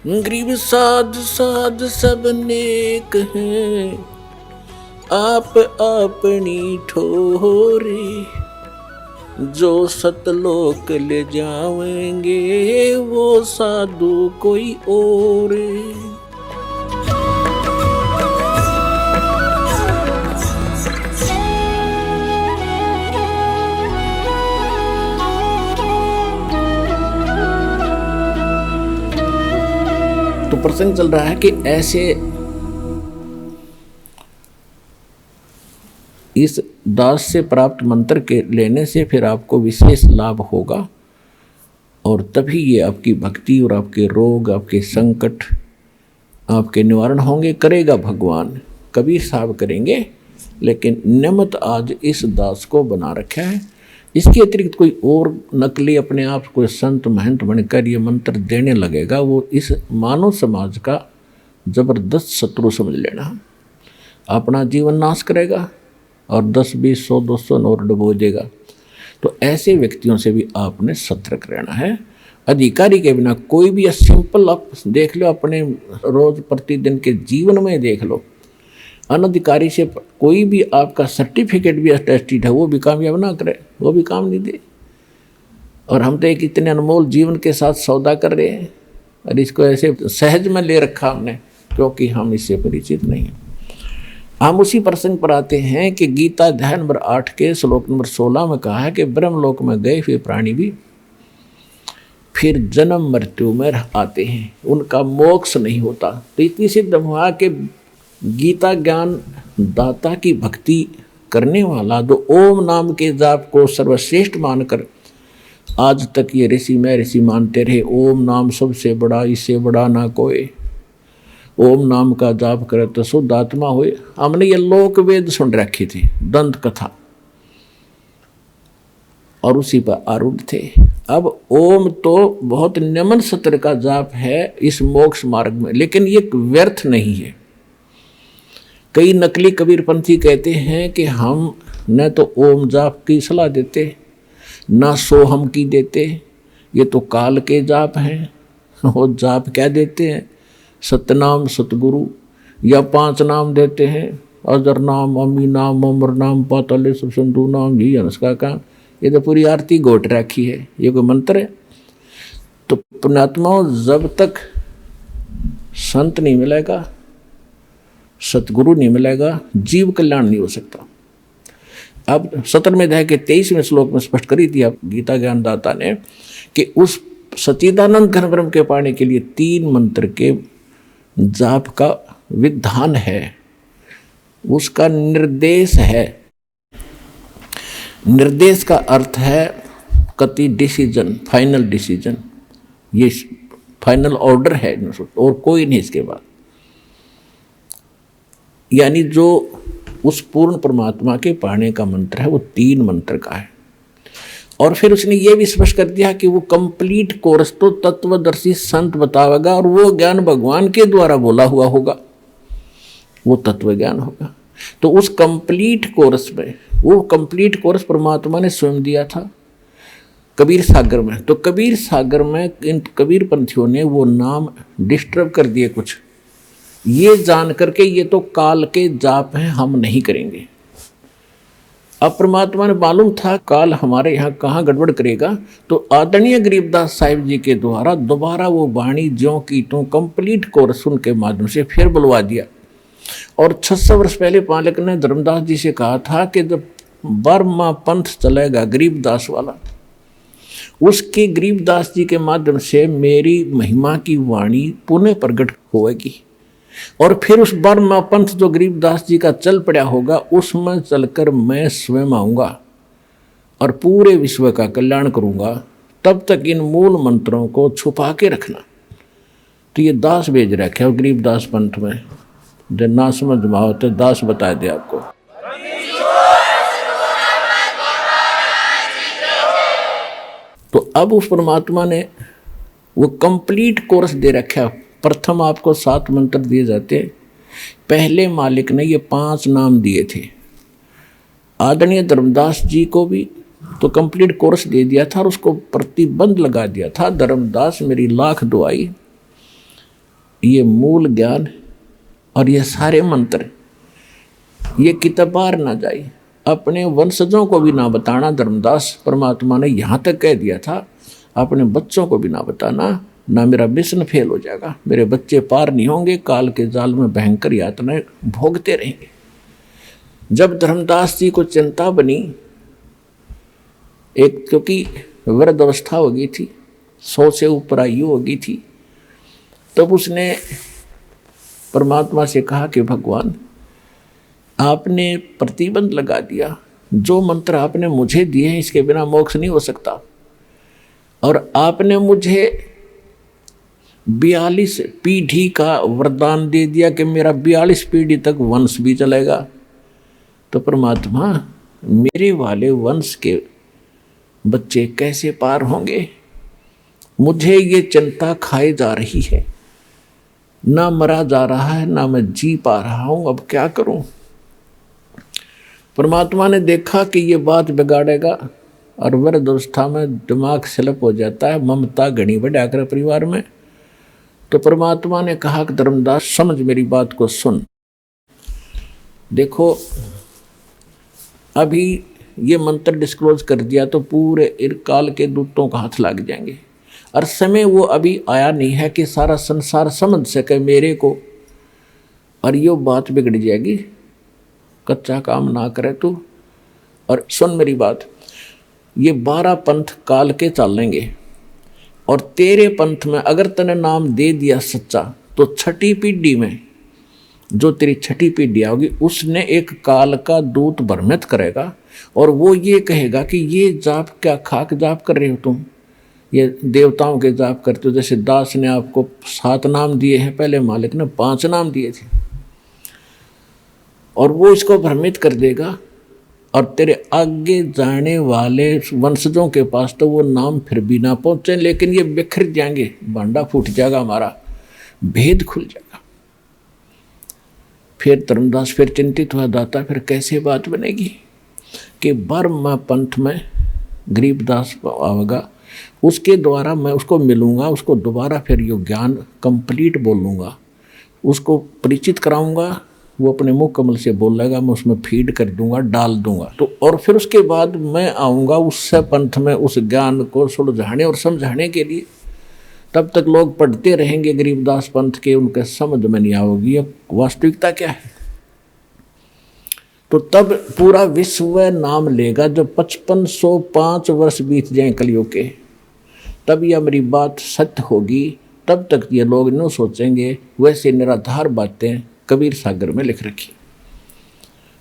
गरीब साध साध सब नेक हैं, आप अपनी ठोरे, जो सतलोक ले जाएंगे वो साधु कोई और। तो प्रसंग चल रहा है कि ऐसे इस दास से प्राप्त मंत्र के लेने से फिर आपको विशेष लाभ होगा और तभी ये आपकी भक्ति और आपके रोग, आपके संकट, आपके निवारण होंगे। करेगा भगवान, कबीर साहब करेंगे, लेकिन नियमत आज इस दास को बना रखा है। इसके अतिरिक्त कोई और नकली अपने आप को संत महंत बनकर ये मंत्र देने लगेगा, वो इस मानव समाज का जबरदस्त शत्रु समझ लेना। अपना जीवन नाश करेगा और 10, 20, 100, 200 और डुबो देगा। तो ऐसे व्यक्तियों से भी आपने सतर्क रहना है। अधिकारी के बिना कोई भी सिंपल आप देख लो, अपने रोज प्रतिदिन के जीवन में देख लो, अनधिकारी से कोई भी आपका सर्टिफिकेट भी अटेस्टेड है वो भी कामयाब ना करे, वो भी काम नहीं दे। और हम तो एक इतने अनमोल जीवन के साथ सौदा कर रहे हैं और इसको ऐसे सहज में ले रखा हमने, क्योंकि हम इससे परिचित नहीं हैं। हम उसी प्रसंग पर आते हैं कि गीता अध्याय नंबर 8 के श्लोक नंबर 16 में कहा है कि ब्रह्मलोक में गए हुए प्राणी भी फिर जन्म मृत्यु में आते हैं, उनका मोक्ष नहीं होता। तो इतनी सिद्ध हुआ कि गीता ज्ञान दाता की भक्ति करने वाला जो ओम नाम के जाप को सर्वश्रेष्ठ मानकर आज तक ये ऋषि में ऋषि मानते रहे, ओम नाम सबसे बड़ा, इससे बड़ा ना कोई, ओम नाम का जाप करे तो शुद्ध आत्मा हुए। हमने ये लोक वेद सुन रखी थी, दंत कथा, और उसी पर आरूढ़ थे। अब ओम तो बहुत नियमन सत्र का जाप है इस मोक्ष मार्ग में, लेकिन ये व्यर्थ नहीं है। कई नकली कबीरपंथी कहते हैं कि हम न तो ओम जाप की सलाह देते न सोहम की देते, ये तो काल के जाप हैं। वो जाप क्या देते हैं? सतनाम सतगुरु, या 5 नाम देते हैं, अजर नाम, अमी नाम, अमर नाम, पाताले सब संधु नाम, यही हंस का काम। ये तो पूरी आरती गोट रखी है, ये कोई मंत्र है? तो पुण्यात्माओं, जब तक संत नहीं मिलेगा, सतगुरु नहीं मिलेगा, जीव कल्याण नहीं हो सकता। अब 17वें अध्याय के 23वें श्लोक में स्पष्ट करी थी आप गीता ज्ञानदाता ने कि उस सच्चिदानंद घन ब्रह्म के पाने के लिए 3 मंत्र के जाप का विधान है, उसका निर्देश है। निर्देश का अर्थ है कति डिसीजन, फाइनल डिसीजन, ये फाइनल ऑर्डर है और कोई नहीं इसके बाद। यानी जो उस पूर्ण परमात्मा के पाने का मंत्र है वो 3 मंत्र का है। और फिर उसने ये भी स्पष्ट कर दिया कि वो कंप्लीट कोर्स तो तत्वदर्शी संत बतावेगा और वो ज्ञान भगवान के द्वारा बोला हुआ होगा, वो तत्व ज्ञान होगा। तो उस कंप्लीट कोर्स में, वो कंप्लीट कोर्स परमात्मा ने स्वयं दिया था कबीर सागर में। तो कबीर सागर में इन कबीर पंथियों ने वो नाम डिस्टर्ब कर दिए कुछ, ये जान करके ये तो काल के जाप हैं, हम नहीं करेंगे। अब परमात्मा ने मालूम था काल हमारे यहाँ कहाँ गड़बड़ करेगा, तो आदरणीय गरीबदास साहिब जी के द्वारा दोबारा वो वाणी ज्यों की त्यों कंप्लीट कोर्स उनके माध्यम से फिर बुलवा दिया। और 600 वर्ष पहले पालक ने धर्मदास जी से कहा था कि जब 12वां पंथ चलेगा गरीबदास वाला, उसके गरीबदास जी के माध्यम से मेरी महिमा की वाणी पुनः प्रकट होगी। और फिर उस 12वां पंथ जो गरीबदास जी का चल पड़ा होगा, उसमें चलकर मैं स्वयं आऊँगा और पूरे विश्व का कल्याण करूँगा। तब तक इन मूल मंत्रों को छुपा के रखना। तो ये दास भेज रखे हो गरीबदास पंथ में, जो ना समझ माओ तो दास बता दे आपको। तो अब उस परमात्मा ने वो कंप्लीट कोर्स दे रखा। प्रथम आपको 7 मंत्र दिए जाते, पहले मालिक ने ये 5 नाम दिए थे। आदरणीय धर्मदास जी को भी तो कंप्लीट कोर्स दे दिया था और उसको प्रतिबंध लगा दिया था, धर्मदास मेरी लाख दुआई ये मूल ज्ञान और ये सारे मंत्र ये किताब बाहर ना जाए, अपने वंशजों को भी ना बताना। धर्मदास परमात्मा ने यहाँ तक कह दिया था, अपने बच्चों को भी ना बताना, ना मेरा मिशन फेल हो जाएगा, मेरे बच्चे पार नहीं होंगे, काल के जाल में भयंकर यातनाएं भोगते रहेंगे। जब धर्मदास जी को चिंता बनी, एक क्योंकि वृद्ध अवस्था हो गई थी, 100 से ऊपर आयु हो गई थी, तब उसने परमात्मा से कहा कि भगवान आपने प्रतिबंध लगा दिया, जो मंत्र आपने मुझे दिए हैं इसके बिना मोक्ष नहीं हो सकता, और आपने मुझे 42 पीढ़ी का वरदान दे दिया कि मेरा 42 पीढ़ी तक वंश भी चलेगा। तो परमात्मा मेरे वाले वंश के बच्चे कैसे पार होंगे? मुझे ये चिंता खाई जा रही है, ना मरा जा रहा है, ना मैं जी पा रहा हूँ, अब क्या करूँ? परमात्मा ने देखा कि ये बात बिगाड़ेगा, और वृद्ध अवस्था में दिमाग स्लिप हो जाता है, ममता घनी बढ़ा कर परिवार में। तो परमात्मा ने कहा कि धर्मदास समझ मेरी बात को सुन, देखो अभी ये मंत्र डिस्क्लोज कर दिया तो पूरे इरकाल के दूतों का हाथ लग जाएंगे, और समय वो अभी आया नहीं है कि सारा संसार समझ सके मेरे को, और ये बात बिगड़ जाएगी। कच्चा काम ना करे तू, और सुन मेरी बात, ये 12 पंथ काल के चलेंगे, और तेरे पंथ में अगर तने नाम दे दिया सच्चा, तो 6ठी पीढ़ी में जो तेरी 6ठी पीढ़ी होगी उसने एक काल का दूत भ्रमित करेगा, और वो ये कहेगा कि ये जाप क्या खाक जाप कर रहे हो तुम, ये देवताओं के जाप करते हो। जैसे दास ने आपको 7 नाम दिए हैं, पहले मालिक ने 5 नाम दिए थे, और वो इसको भ्रमित कर देगा, और तेरे आगे जाने वाले वंशजों के पास तो वो नाम फिर भी ना पहुंचे, लेकिन ये बिखर जाएंगे, भांडा फूट जाएगा, हमारा भेद खुल जाएगा। फिर धर्मदास फिर चिंतित हुआ, दाता फिर कैसे बात बनेगी कि बर्मा पंथ में गरीबदास आवेगा, उसके द्वारा मैं उसको मिलूंगा, उसको दोबारा फिर ये ज्ञान कंप्लीट बोलूँगा, उसको परिचित कराऊंगा, वो अपने मुँह कमल से बोलेगा, मैं उसमें फीड कर दूंगा, डाल दूंगा। तो और फिर उसके बाद मैं आऊँगा उससे पंथ में उस ज्ञान को सुलझाने और समझाने के लिए। तब तक लोग पढ़ते रहेंगे गरीबदास पंथ के, उनके समझ में नहीं आओगी अब वास्तविकता क्या है। तो तब पूरा विश्व नाम लेगा, जब 5505 वर्ष बीत जाए कलयुग के, तब यह मेरी बात सत्य होगी। तब तक ये लोग न सोचेंगे वैसे निराधार बातें कबीर सागर में लिख रखी।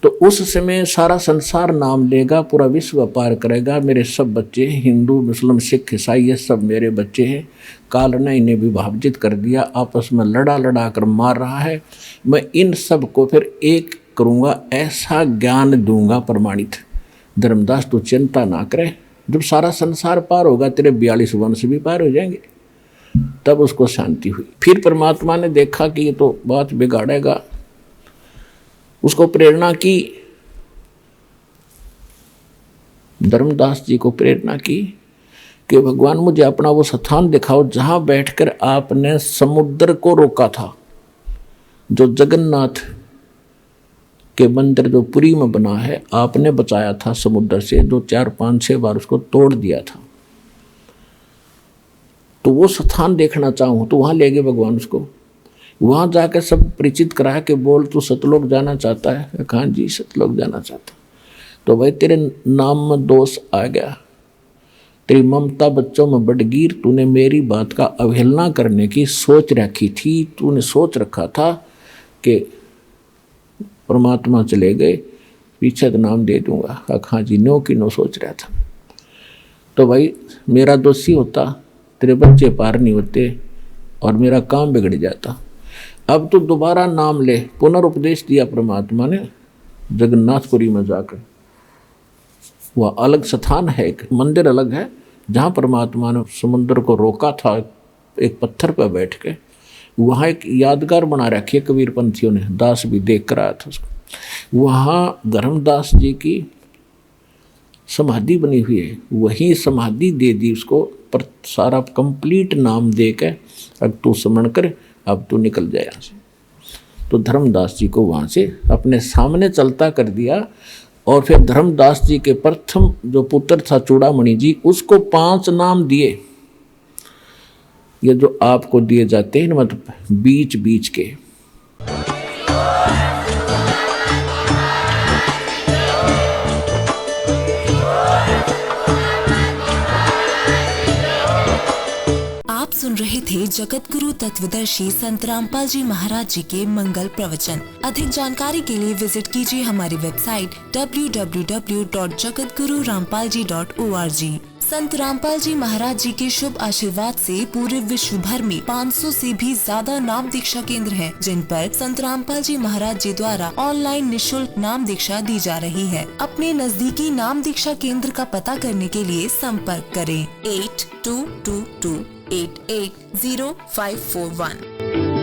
तो उस समय सारा संसार नाम लेगा, पूरा विश्व पार करेगा। मेरे सब बच्चे हिंदू मुस्लिम सिख ईसाई ये सब मेरे बच्चे हैं। काल ने इन्हें विभाजित कर दिया, आपस में लड़ा लड़ा कर मार रहा है। मैं इन सब को फिर एक करूँगा, ऐसा ज्ञान दूंगा प्रमाणित। धर्मदास तू चिंता ना करे, जब सारा संसार पार होगा तेरे 42 वंश भी पार हो जाएंगे। तब उसको शांति हुई। फिर परमात्मा ने देखा कि ये तो बात बिगाड़ेगा, उसको प्रेरणा की, धर्मदास जी को प्रेरणा की कि भगवान मुझे अपना वो स्थान दिखाओ जहां बैठकर आपने समुद्र को रोका था, जो जगन्नाथ के मंदिर जो पुरी में बना है, आपने बचाया था समुद्र से, जो 4 5 6 बार उसको तोड़ दिया था। तो वो स्थान देखना चाहूँ तो वहाँ ले गए भगवान उसको। वहाँ जाकर सब परिचित कराया कि बोल तू सतलोक जाना चाहता है? कहा जी सतलोक जाना चाहता। तो भाई तेरे नाम में दोष आ गया, तेरी ममता बच्चों में बढ़ गई, तूने मेरी बात का अवहेलना करने की सोच रखी थी। तूने सोच रखा था कि परमात्मा चले गए पीछे तो नाम दे दूंगा। कहा जी नो की नो सोच रहा था। तो भाई मेरा दोषी होता, तेरे बच्चे पार नहीं होते और मेरा काम बिगड़ जाता। अब तो दोबारा नाम ले, पुनरुपदेश दिया परमात्मा ने जगन्नाथपुरी में जाकर। वह अलग स्थान है, एक मंदिर अलग है, जहाँ परमात्मा ने समुद्र को रोका था एक पत्थर पर बैठ के। वहाँ एक यादगार बना रखी है कबीर पंथियों ने, दास भी देख कर आया था उसको। वहाँ धर्मदास जी की समाधि बनी हुई है, वही समाधि दे दी उसको, पर सारा कंप्लीट नाम दे के अब तू स्मरण कर, अब तू निकल जाए यहाँ से। तो धर्मदास जी को वहाँ से अपने सामने चलता कर दिया। और फिर धर्मदास जी के प्रथम जो पुत्र था चूड़ामणि जी, उसको 5 नाम दिए। ये जो आपको दिए जाते हैं मतलब बीच बीच के। आप सुन रहे थे जगत गुरु तत्वदर्शी संत रामपाल जी महाराज जी के मंगल प्रवचन। अधिक जानकारी के लिए विजिट कीजिए हमारी वेबसाइट www.jagatgururampalji.org। संत रामपाल जी महाराज जी के शुभ आशीर्वाद से पूरे विश्व भर में 500 से भी ज्यादा नाम दीक्षा केंद्र हैं, जिन पर संत रामपाल जी महाराज जी द्वारा ऑनलाइन निशुल्क नाम दीक्षा दी जा रही है। अपने नजदीकी नाम दीक्षा केंद्र का पता करने के लिए संपर्क करें 8222880541।